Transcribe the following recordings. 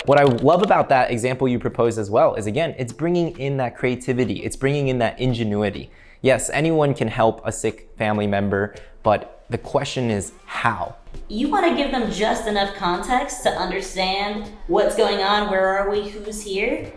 What I love about that example you proposed as well is, again, it's bringing in that creativity. It's bringing in that ingenuity. Yes, anyone can help a sick family member, but the question is how? You want to give them just enough context to understand what's going on, where are we, who's here.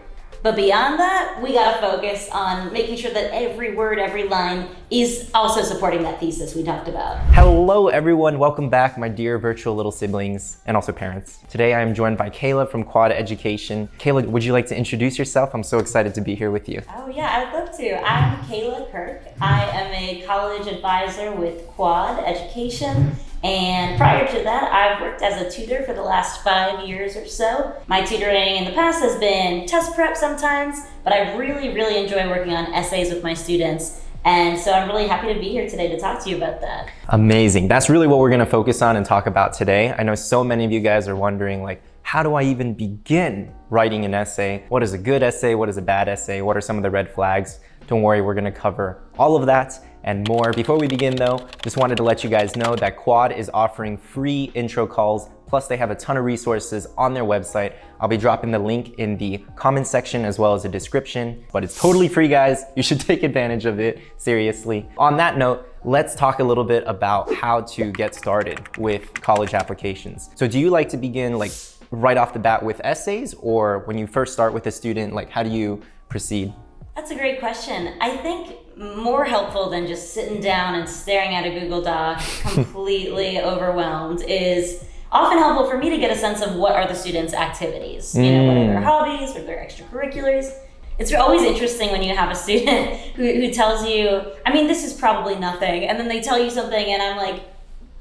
But beyond that, we got to focus on making sure that every word, every line is also supporting that thesis we talked about. Hello everyone, welcome back my dear virtual little siblings and also parents. Today I am joined by Kayla from Quad Education. Kayla, would you like to introduce yourself? I'm so excited to be here with you. Oh yeah, I would love to. I'm Kayla Kirk. I am a college advisor with Quad Education. And prior to that, I've worked as a tutor for the last 5 years or so. My tutoring in the past has been test prep sometimes, but I really enjoy working on essays with my students. And so I'm really happy to be here today to talk to you about that. Amazing. That's really what we're going to focus on and talk about today. I know so many of you guys are wondering, like, how do I even begin writing an essay? What is a good essay? What is a bad essay? What are some of the red flags? Don't worry, we're going to cover all of that and more. Before we begin though, just wanted to let you guys know that Quad is offering free intro calls, plus they have a ton of resources on their website. I'll be dropping the link in the comment section as well as the description, but it's totally free, guys. You should take advantage of it, seriously. On that note, let's talk a little bit about how to get started with college applications. So do you like to begin like right off the bat with essays, or when you first start with a student, like how do you proceed? That's a great question. I think more helpful than just sitting down and staring at a Google Doc completely overwhelmed is often helpful for me to get a sense of what are the students' activities. You know, what are their hobbies, what are their extracurriculars. It's always interesting when you have a student who tells you, I mean, this is probably nothing, and then they tell you something and I'm like,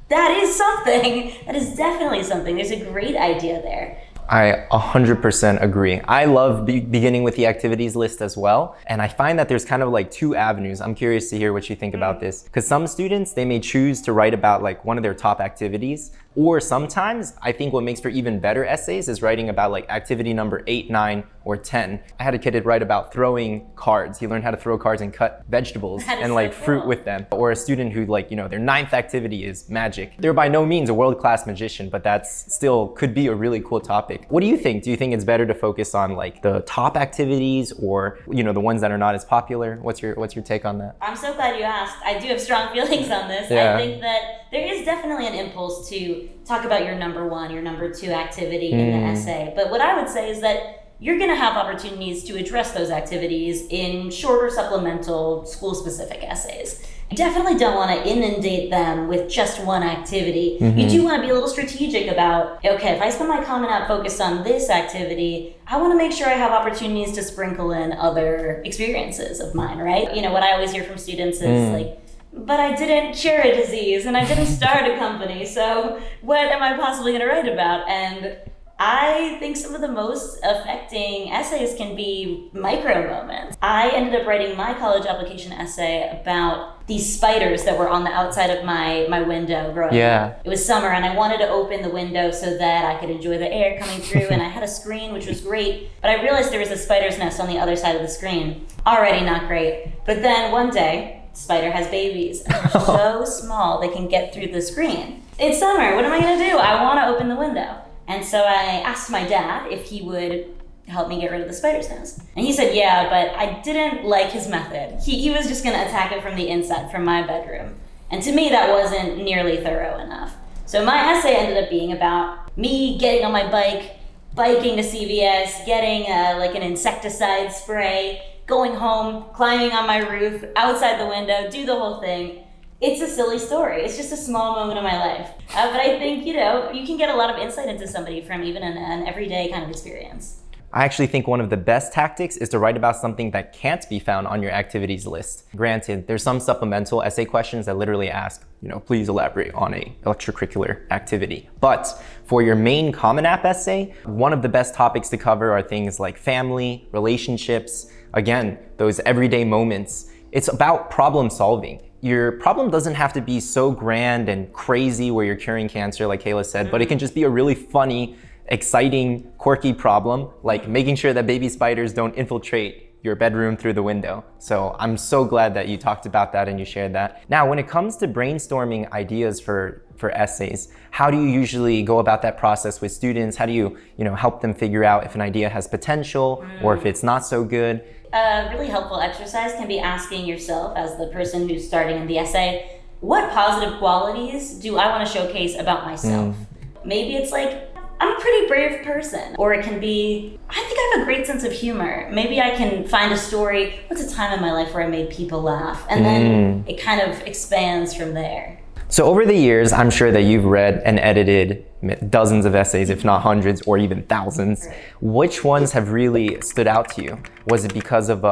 that is something. That is definitely something. There's a great idea there. I 100% agree. I love beginning with the activities list as well. And I find that there's kind of like two avenues. I'm curious to hear what you think about this. Because some students, they may choose to write about like one of their top activities. Or sometimes I think what makes for even better essays is writing about like activity number 8, 9, or 10. I had a kid write about throwing cards. He learned how to throw cards and cut vegetables and like fruit with them. Or a student who, like, you know, their 9th activity is magic. They're by no means a world-class magician, but that's still could be a really cool topic. What do you think? Do you think it's better to focus on like the top activities or, you know, the ones that are not as popular? What's your take on that? I'm so glad you asked. I do have strong feelings on this. Yeah. I think that there is definitely an impulse to talk about your number 1, your number 2 activity in the essay. But what I would say is that you're going to have opportunities to address those activities in shorter supplemental school-specific essays. You definitely don't want to inundate them with just one activity. You do want to be a little strategic about, okay, if I spend my comment out focused on this activity, I want to make sure I have opportunities to sprinkle in other experiences of mine, right? You know, what I always hear from students is like, but I didn't cure a disease and I didn't start a company, so what am I possibly going to write about? And I think some of the most affecting essays can be micro moments. I ended up writing my college application essay about these spiders that were on the outside of my window growing up. It was summer and I wanted to open the window so that I could enjoy the air coming through, and I had a screen, which was great, but I realized there was a spider's nest on the other side of the screen. Already not great. But then one day, spider has babies and they're so small they can get through the screen. It's summer, what am I gonna do? I wanna open the window. And so I asked my dad if he would help me get rid of the spider's nest. And he said, yeah, but I didn't like his method. He was just gonna attack it from the inside, from my bedroom. And to me, that wasn't nearly thorough enough. So my essay ended up being about me getting on my bike, biking to CVS, getting like an insecticide spray, going home, climbing on my roof, outside the window, do the whole thing. It's a silly story. It's just a small moment of my life. But I think, you know, you can get a lot of insight into somebody from even an everyday kind of experience. I actually think one of the best tactics is to write about something that can't be found on your activities list. Granted, there's some supplemental essay questions that literally ask, you know, please elaborate on a extracurricular activity. But for your main Common App essay, one of the best topics to cover are things like family, relationships, again, those everyday moments. It's about problem solving. Your problem doesn't have to be so grand and crazy where you're curing cancer, like Kayla said, but it can just be a really funny, exciting, quirky problem, like making sure that baby spiders don't infiltrate your bedroom through the window. So I'm so glad that you talked about that and you shared that. Now, when it comes to brainstorming ideas for for essays. How do you usually go about that process with students? How do you, help them figure out if an idea has potential or if it's not so good? A really helpful exercise can be asking yourself, as the person who's starting in the essay, what positive qualities do I want to showcase about myself? Maybe it's like, I'm a pretty brave person. Or it can be, I think I have a great sense of humor. Maybe I can find a story, what's a time in my life where I made people laugh? And then it kind of expands from there. So over the years, I'm sure that you've read and edited dozens of essays, if not hundreds or even thousands. Right. Which ones have really stood out to you? Was it because of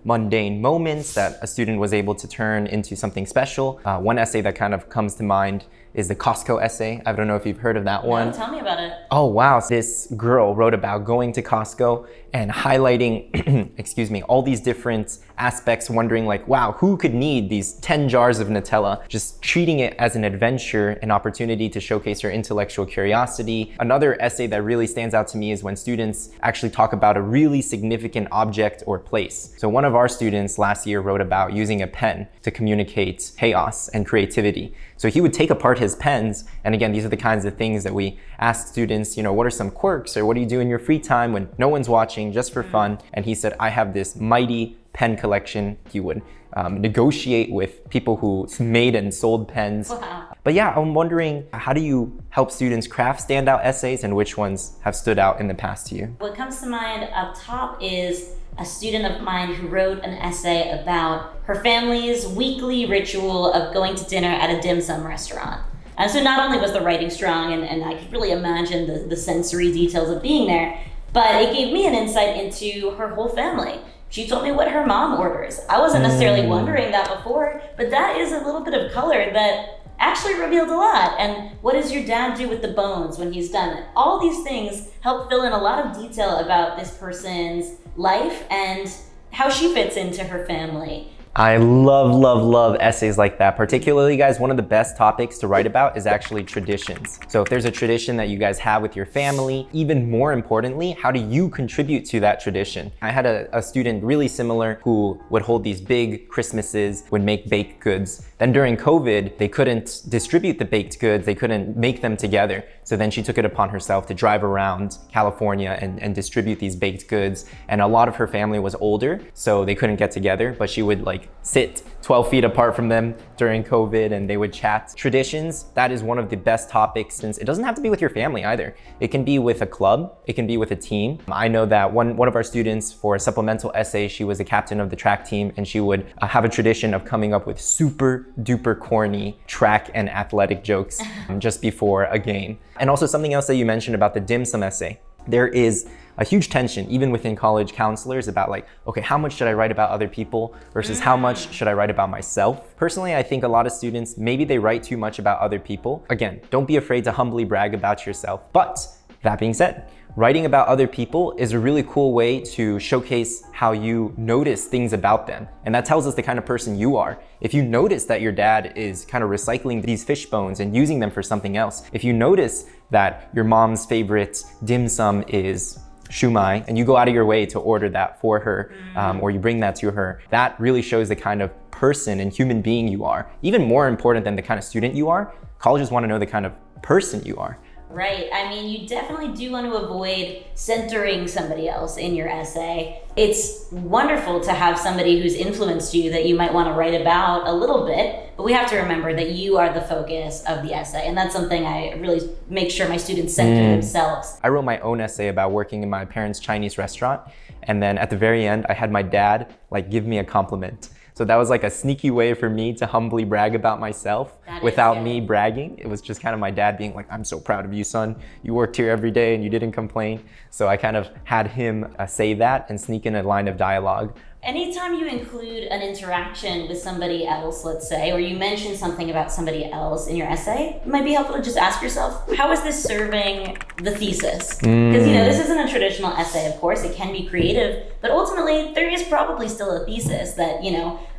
mundane moments that a student was able to turn into something special? One essay that kind of comes to mind is the Costco essay. I don't know if you've heard of that one. No, tell me about it. Oh wow, this girl wrote about going to Costco and highlighting, excuse me, all these different aspects, wondering like, wow, who could need these 10 jars of Nutella? Just treating it as an adventure, an opportunity to showcase her intellectual curiosity. Another essay that really stands out to me is when students actually talk about a really significant object or place. So one of our students last year wrote about using a pen to communicate chaos and creativity. So he would take apart his pens, and again, these are the kinds of things that we ask students, what are some quirks, or what do you do in your free time when no one's watching, just for fun? And he said, I have this mighty pen collection. He would negotiate with people who made and sold pens. Wow. But yeah, I'm wondering, how do you help students craft standout essays, and which ones have stood out in the past to you? What comes to mind up top is a student of mine who wrote an essay about her family's weekly ritual of going to dinner at a dim sum restaurant. And so not only was the writing strong, and I could really imagine the sensory details of being there, but it gave me an insight into her whole family. She told me what her mom orders. I wasn't necessarily wondering that before, but that is a little bit of color that actually revealed a lot. And what does your dad do with the bones when he's done it? All these things help fill in a lot of detail about this person's life and how she fits into her family. I love essays like that. Particularly, guys, one of the best topics to write about is actually traditions. So if there's a tradition that you guys have with your family, even more importantly, how do you contribute to that tradition? I had a student really similar who would hold these big Christmases, would make baked goods. Then during COVID, they couldn't distribute the baked goods, they couldn't make them together. So then she took it upon herself to drive around California and distribute these baked goods. And a lot of her family was older, so they couldn't get together, but she would sit 12 feet apart from them during COVID, and they would chat. Traditions, that is one of the best topics, since it doesn't have to be with your family either. It can be with a club, it can be with a team. I know that one of our students, for a supplemental essay, she was the captain of the track team, and she would have a tradition of coming up with super duper corny track and athletic jokes just before a game. And also something else that you mentioned about the dim sum essay. There is a huge tension, even within college counselors, about okay, how much should I write about other people versus how much should I write about myself? Personally, I think a lot of students, maybe they write too much about other people. Again, don't be afraid to humbly brag about yourself. But that being said, writing about other people is a really cool way to showcase how you notice things about them. And that tells us the kind of person you are. If you notice that your dad is kind of recycling these fish bones and using them for something else, if you notice that your mom's favorite dim sum is shumai, and you go out of your way to order that for her, or you bring that to her, that really shows the kind of person and human being you are. Even more important than the kind of student you are, colleges want to know the kind of person you are. Right. I mean, you definitely do want to avoid centering somebody else in your essay. It's wonderful to have somebody who's influenced you that you might want to write about a little bit, but we have to remember that you are the focus of the essay. And that's something I really make sure my students center themselves. I wrote my own essay about working in my parents' Chinese restaurant. And then at the very end, I had my dad give me a compliment. So that was a sneaky way for me to humbly brag about myself without me bragging. It was just kind of my dad being I'm so proud of you, son. You worked here every day and you didn't complain. So I kind of had him say that and sneak in a line of dialogue. Anytime you include an interaction with somebody else, let's say, or you mention something about somebody else in your essay, it might be helpful to just ask yourself, how is this serving the thesis? Because, this isn't a traditional essay, of course. It can be creative, but ultimately, there is probably still a thesis that,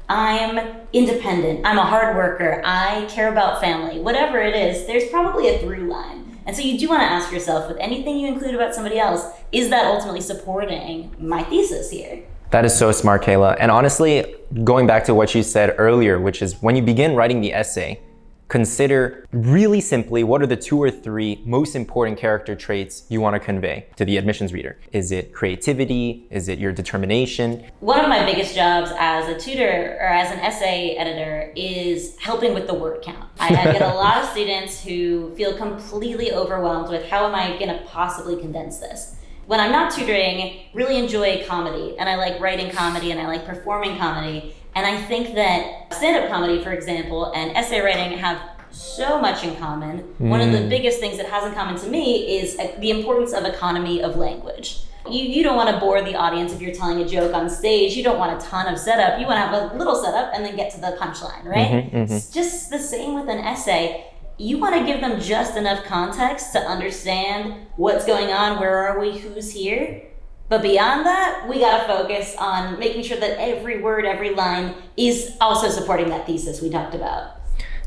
I'm independent, I'm a hard worker, I care about family, whatever it is, there's probably a through line. And so you do want to ask yourself, with anything you include about somebody else, is that ultimately supporting my thesis here? That is so smart, Kayla. And honestly, going back to what you said earlier, which is when you begin writing the essay, consider really simply what are the 2 or 3 most important character traits you want to convey to the admissions reader. Is it creativity? Is it your determination? One of my biggest jobs as a tutor or as an essay editor is helping with the word count. I get a lot of students who feel completely overwhelmed with how am I going to possibly condense this. When I'm not tutoring, really enjoy comedy, and I like writing comedy and I like performing comedy. And I think that stand-up comedy, for example, and essay writing have so much in common. One of the biggest things it has in common to me is the importance of economy of language. You don't want to bore the audience if you're telling a joke on stage. You don't want a ton of setup. You want to have a little setup and then get to the punchline, right? It's just the same with an essay. You want to give them just enough context to understand what's going on, where are we, who's here. But beyond that, we got to focus on making sure that every word, every line is also supporting that thesis we talked about.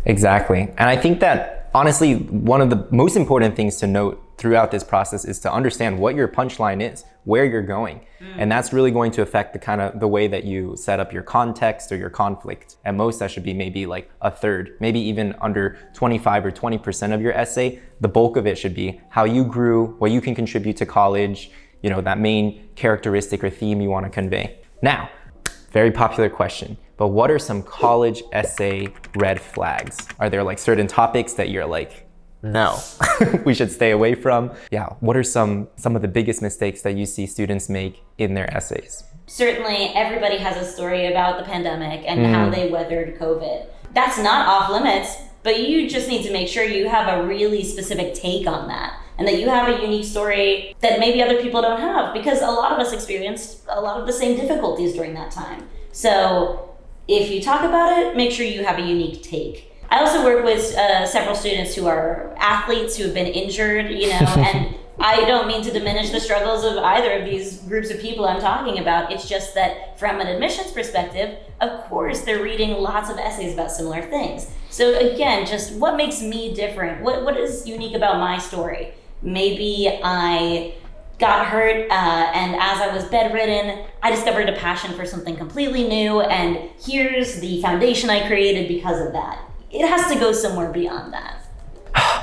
Exactly. And I think that honestly, one of the most important things to note throughout this process is to understand what your punchline is, where you're going. And that's really going to affect the way that you set up your context or your conflict. At most, that should be maybe like a third, maybe even under 25 or 20% of your essay. The bulk of it should be how you grew, what you can contribute to college, that main characteristic or theme you want to convey. Now, very popular question, but what are some college essay red flags? Are there like certain topics that you're like, no, we should stay away from? Yeah, what are some of the biggest mistakes that you see students make in their essays? Certainly, everybody has a story about the pandemic and how they weathered COVID. That's not off limits, but you just need to make sure you have a really specific take on that and that you have a unique story that maybe other people don't have, because a lot of us experienced a lot of the same difficulties during that time. So if you talk about it, make sure you have a unique take. I also work with several students who are athletes who have been injured, and I don't mean to diminish the struggles of either of these groups of people I'm talking about. It's just that from an admissions perspective, of course, they're reading lots of essays about similar things. So again, just what makes me different? What is unique about my story? Maybe I got hurt, and as I was bedridden, I discovered a passion for something completely new, and here's the foundation I created because of that. It has to go somewhere beyond that.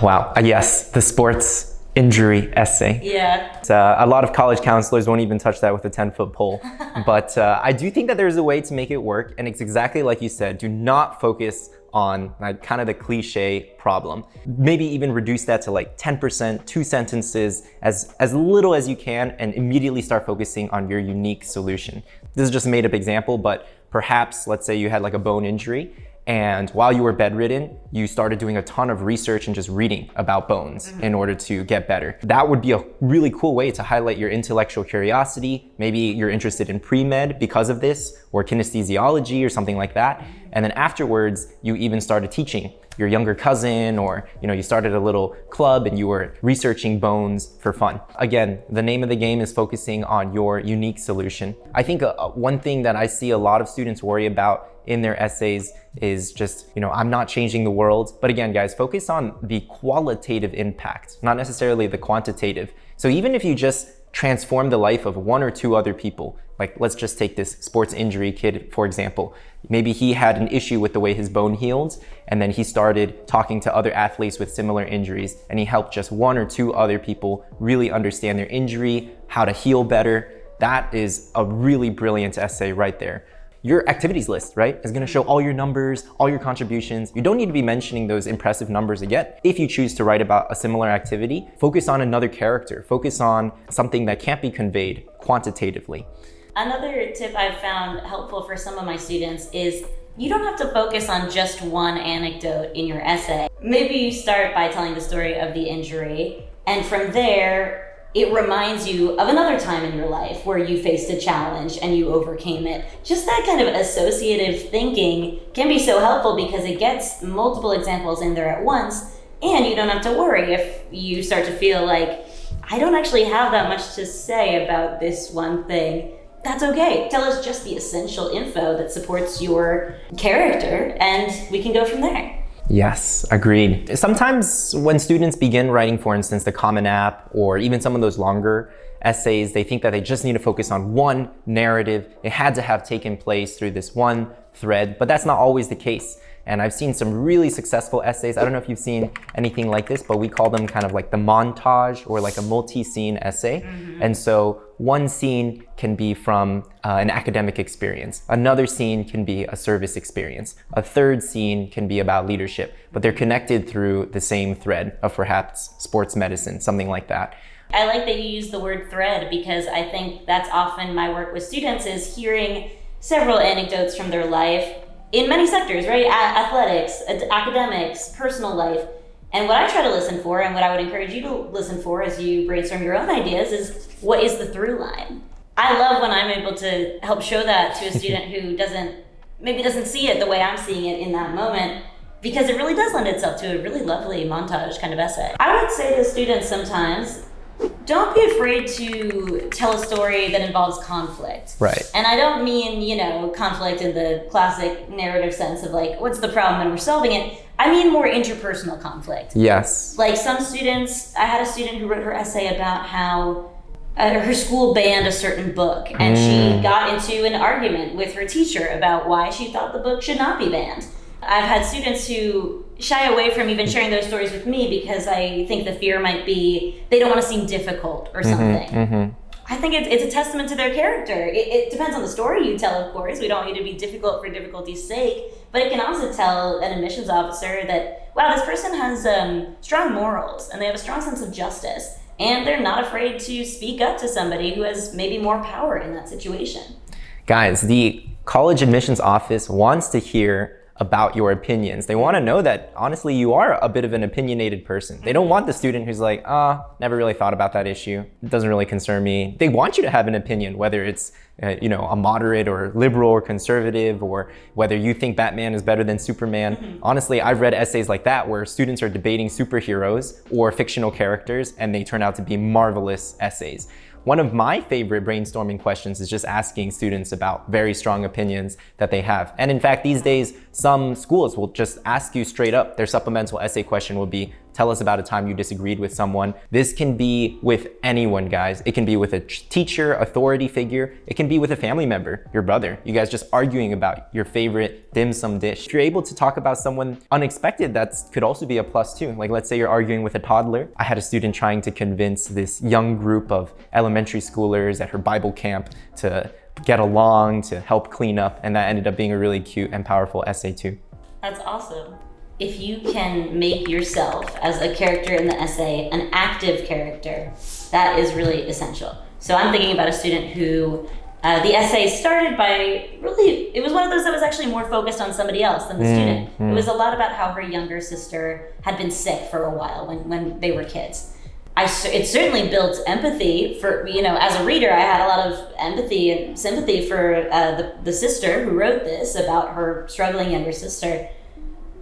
Wow, yes, the sports injury essay. Yeah. A lot of college counselors won't even touch that with a 10-foot pole. But I do think that there's a way to make it work, and it's exactly like you said, do not focus on kind of the cliche problem. Maybe even reduce that to like 10%, 2 sentences, as little as you can, and immediately start focusing on your unique solution. This is just a made-up example, but perhaps let's say you had like a bone injury, and while you were bedridden, you started doing a ton of research and just reading about bones in order to get better. That would be a really cool way to highlight your intellectual curiosity. Maybe you're interested in pre-med because of this, or kinesthesiology or something like that. And then afterwards, you even started teaching your younger cousin, or you started a little club and you were researching bones for fun. Again, the name of the game is focusing on your unique solution. I think one thing that I see a lot of students worry about in their essays is just, I'm not changing the world. But again, guys, focus on the qualitative impact, not necessarily the quantitative. So even if you just transform the life of 1 or 2 other people, like let's just take this sports injury kid, for example. Maybe he had an issue with the way his bone healed, and then he started talking to other athletes with similar injuries, and he helped just 1 or 2 other people really understand their injury, how to heal better. That is a really brilliant essay right there. Your activities list, right, is gonna show all your numbers, all your contributions. You don't need to be mentioning those impressive numbers again. If you choose to write about a similar activity, focus on another character. Focus on something that can't be conveyed quantitatively. Another tip I've found helpful for some of my students is you don't have to focus on just one anecdote in your essay. Maybe you start by telling the story of the injury, and from there, it reminds you of another time in your life where you faced a challenge and you overcame it. Just that kind of associative thinking can be so helpful because it gets multiple examples in there at once, and you don't have to worry if you start to feel like, I don't actually have that much to say about this one thing. That's okay. Tell us just the essential info that supports your character, and we can go from there. Yes, agreed. Sometimes when students begin writing, for instance, the Common App or even some of those longer essays, they think that they just need to focus on one narrative. It had to have taken place through this one thread, but that's not always the case. And I've seen some really successful essays. I don't know if you've seen anything like this, but we call them kind of like the montage or like a multi-scene essay. And so one scene can be from an academic experience. Another scene can be a service experience. A third scene can be about leadership, but they're connected through the same thread of perhaps sports medicine, something like that. I like that you use the word thread, because I think that's often my work with students, is hearing several anecdotes from their life in many sectors, right? Athletics, academics, personal life. And what I try to listen for, and what I would encourage you to listen for as you brainstorm your own ideas, is what is the through line? I love when I'm able to help show that to a student who maybe doesn't see it the way I'm seeing it in that moment, because it really does lend itself to a really lovely montage kind of essay. I would say to students sometimes, don't be afraid to tell a story that involves conflict. Right. And I don't mean, conflict in the classic narrative sense of like, what's the problem and we're solving it. I mean more interpersonal conflict. Yes. Like some students, I had a student who wrote her essay about how her school banned a certain book, and she got into an argument with her teacher about why she thought the book should not be banned. I've had students who shy away from even sharing those stories with me because I think the fear might be they don't want to seem difficult or something. I think it's a testament to their character. It depends on the story you tell, of course. We don't want you to be difficult for difficulty's sake, but it can also tell an admissions officer that, wow, this person has strong morals and they have a strong sense of justice, and they're not afraid to speak up to somebody who has maybe more power in that situation. Guys, the college admissions office wants to hear about your opinions. They want to know that, honestly, you are a bit of an opinionated person. They don't want the student who's like, never really thought about that issue. It doesn't really concern me. They want you to have an opinion, whether it's a moderate or liberal or conservative, or whether you think Batman is better than Superman. Honestly, I've read essays like that where students are debating superheroes or fictional characters, and they turn out to be marvelous essays. One of my favorite brainstorming questions is just asking students about very strong opinions that they have. And in fact, these days, some schools will just ask you straight up. Their supplemental essay question will be, tell us about a time you disagreed with someone. This can be with anyone, guys. It can be with a teacher, authority figure. It can be with a family member, your brother. You guys just arguing about your favorite dim sum dish. If you're able to talk about someone unexpected, that could also be a plus too. Like, let's say you're arguing with a toddler. I had a student trying to convince this young group of elementary schoolers at her Bible camp to get along, to help clean up, and that ended up being a really cute and powerful essay too. That's awesome. If you can make yourself as a character in the essay an active character, that is really essential. So I'm thinking about a student who the essay started by it was one of those that was actually more focused on somebody else than the student. It was a lot about how her younger sister had been sick for a while when they were kids. It certainly built empathy for, as a reader, I had a lot of empathy and sympathy for the sister who wrote this about her struggling younger sister.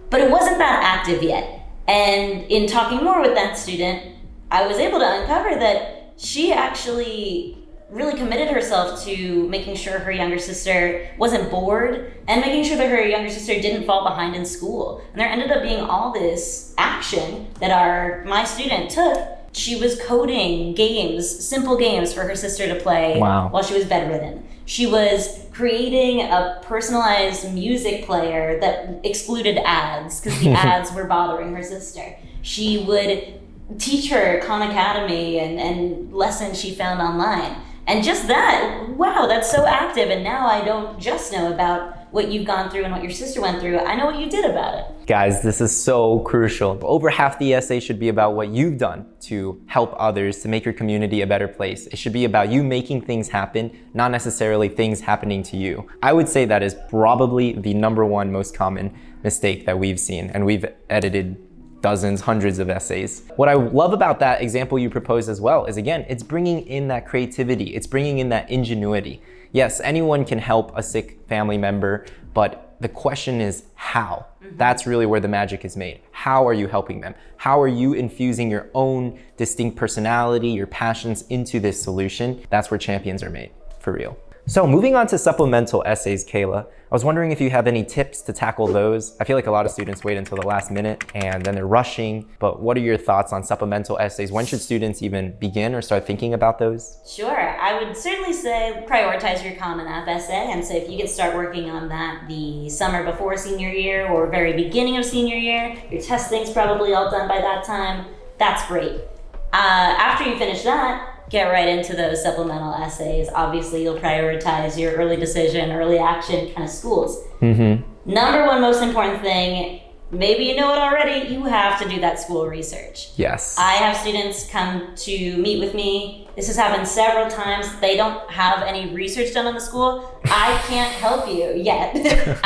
But it wasn't that active yet. And in talking more with that student, I was able to uncover that she actually really committed herself to making sure her younger sister wasn't bored and making sure that her younger sister didn't fall behind in school. And there ended up being all this action that my student took. She was coding games, simple games for her sister to play while she was bedridden. She was creating a personalized music player that excluded ads because the ads were bothering her sister. She would teach her Khan Academy and lessons she found online. And just that, wow, that's so active. And now I don't just know about what you've gone through and what your sister went through. I know what you did about it. Guys, this is so crucial. Over half the essay should be about what you've done to help others, to make your community a better place. It should be about you making things happen, not necessarily things happening to you. I would say that is probably the #1 most common mistake that we've seen, and we've edited dozens, hundreds of essays. What I love about that example you proposed as well is, again, it's bringing in that creativity. It's bringing in that ingenuity. Yes, anyone can help a sick family member, but the question is how? That's really where the magic is made. How are you helping them? How are you infusing your own distinct personality, your passions into this solution? That's where champions are made, for real. So moving on to supplemental essays, Kayla, I was wondering if you have any tips to tackle those. I feel like a lot of students wait until the last minute and then they're rushing, but what are your thoughts on supplemental essays? When should students even begin or start thinking about those? Sure, I would certainly say prioritize your Common App essay, and so if you can start working on that the summer before senior year or very beginning of senior year, your testing's probably all done by that time, that's great. After you finish that, get right into those supplemental essays. Obviously, you'll prioritize your early decision, early action kind of schools. Number one most important thing, maybe you know it already, you have to do that school research. Yes. I have students come to meet with me. This has happened several times. They don't have any research done on the school. I can't help you yet.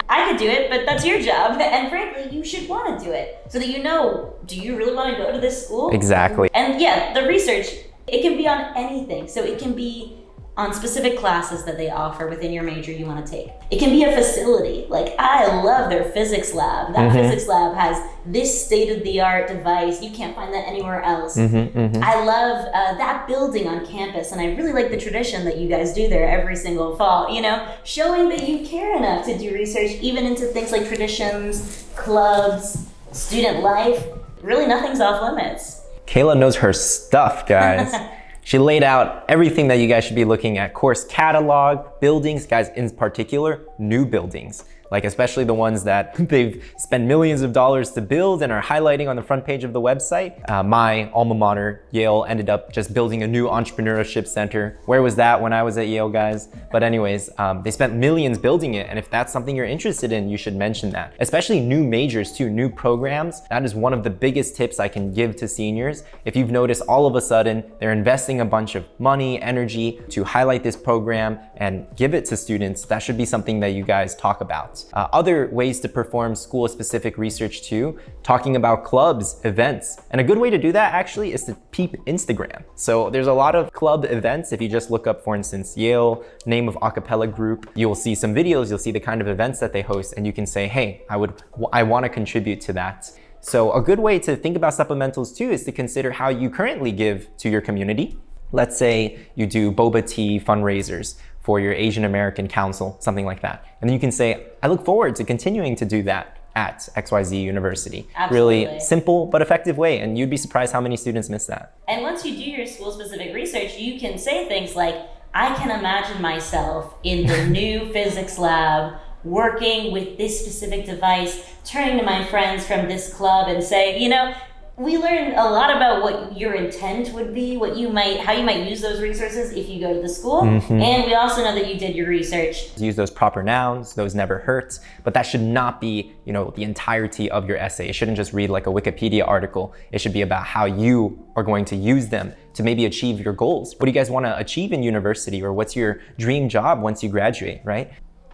I could do it, but that's your job. And frankly, you should want to do it so that you know, do you really want to go to this school? Exactly. And yeah, the research, it can be on anything. So it can be on specific classes that they offer within your major you want to take. It can be a facility. Like, I love their physics lab. That physics lab has this state-of-the-art device. You can't find that anywhere else. I love that building on campus, and I really like the tradition that you guys do there every single fall. You know, showing that you care enough to do research even into things like traditions, clubs, student life. Really, nothing's off limits. Kayla knows her stuff, guys. She laid out everything that you guys should be looking at. Course catalog, buildings, guys, in particular, new buildings. Like especially the ones that they've spent millions of dollars to build and are highlighting on the front page of the website. My alma mater, Yale, ended up just building a new entrepreneurship center. Where was that when I was at Yale, guys? But anyways, they spent millions building it. And if that's something you're interested in, you should mention that. Especially new majors too, new programs. That is one of the biggest tips I can give to seniors. If you've noticed all of a sudden, they're investing a bunch of money, energy to highlight this program and give it to students, that should be something that you guys talk about. Other ways to perform school-specific research too, talking about clubs, events. And a good way to do that actually is to peep Instagram. So there's a lot of club events. If you just look up, for instance, Yale, name of a cappella group, you'll see some videos, you'll see the kind of events that they host, and you can say, hey, I want to contribute to that. So a good way to think about supplementals too is to consider how you currently give to your community. Let's say you do boba tea fundraisers for your Asian American Council, something like that. And then you can say, I look forward to continuing to do that at XYZ University. Absolutely. Really simple but effective way, and you'd be surprised how many students miss that. And once you do your school-specific research, you can say things like, I can imagine myself in the new physics lab working with this specific device, turning to my friends from this club and say, you know, we learned a lot about what your intent would be, how you might use those resources if you go to the school. And we also know that you did your research. Use those proper nouns, those never hurt, but that should not be, the entirety of your essay. It shouldn't just read like a Wikipedia article. It should be about how you are going to use them to maybe achieve your goals. What do you guys want to achieve in university, or what's your dream job once you graduate, right?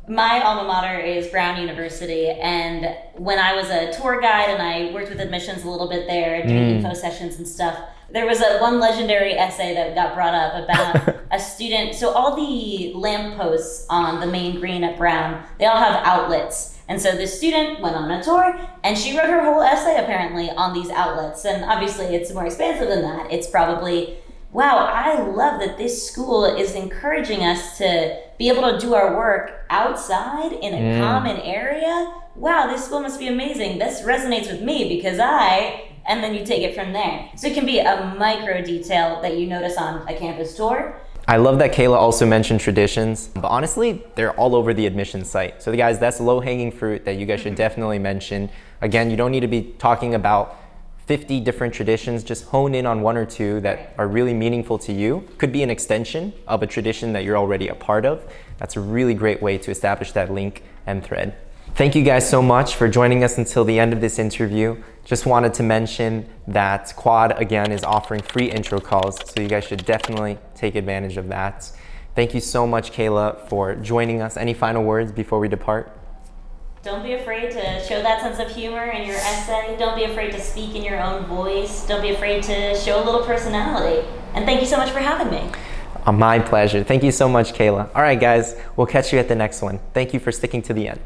My alma mater is Brown University, and when I was a tour guide and I worked with admissions a little bit there, doing info sessions and stuff, there was one legendary essay that got brought up about a student. So all the lampposts on the main green at Brown, they all have outlets. And so this student went on a tour and she wrote her whole essay apparently on these outlets. And obviously it's more expansive than that. It's probably, wow, I love that this school is encouraging us to be able to do our work outside in a common area. Wow, this school must be amazing. This resonates with me because and then you take it from there. So it can be a micro detail that you notice on a campus tour. I love that Kayla also mentioned traditions, but honestly, they're all over the admissions site. So guys, that's low-hanging fruit that you guys should definitely mention. Again, you don't need to be talking about 50 different traditions, just hone in on one or two that are really meaningful to you. Could be an extension of a tradition that you're already a part of. That's a really great way to establish that link and thread. Thank you guys so much for joining us until the end of this interview. Just wanted to mention that Quad, again, is offering free intro calls, so you guys should definitely take advantage of that. Thank you so much, Kayla, for joining us. Any final words before we depart? Don't be afraid to show that sense of humor in your essay. Don't be afraid to speak in your own voice. Don't be afraid to show a little personality. And thank you so much for having me. My pleasure. Thank you so much, Kayla. All right, guys, we'll catch you at the next one. Thank you for sticking to the end.